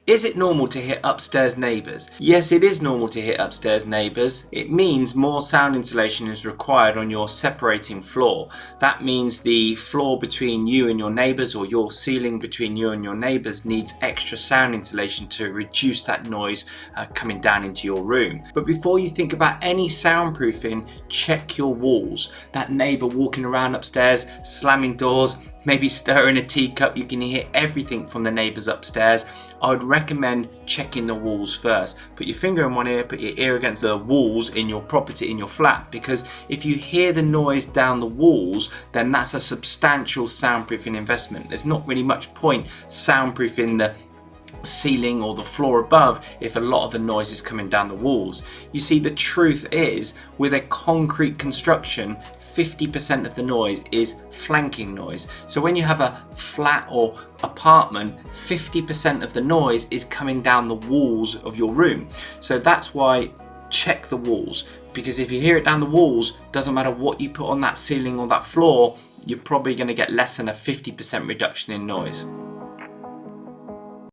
Is it normal to hit upstairs neighbours? Yes, it is normal to hit upstairs neighbours. It means more sound insulation is required on your separating floor. That means the floor between you and your neighbours, or your ceiling between you and your neighbours, needs extra sound insulation to reduce that noise coming down into your room. But before you think about any soundproofing, check your walls. That neighbour walking around upstairs, slamming doors, maybe stirring a teacup, you can hear everything from the neighbours upstairs. I would recommend checking the walls first. Put your finger in one ear, put your ear against the walls in your property, in your flat, because if you hear the noise down the walls, then that's a substantial soundproofing investment. There's not really much point soundproofing the ceiling or the floor above if a lot of the noise is coming down the walls. You see, the truth is, with a concrete construction, 50% of the noise is flanking noise. So when you have a flat or apartment, 50% of the noise is coming down the walls of your room. So that's why check the walls, because if you hear it down the walls, doesn't matter what you put on that ceiling or that floor, you're probably going to get less than a 50% reduction in noise.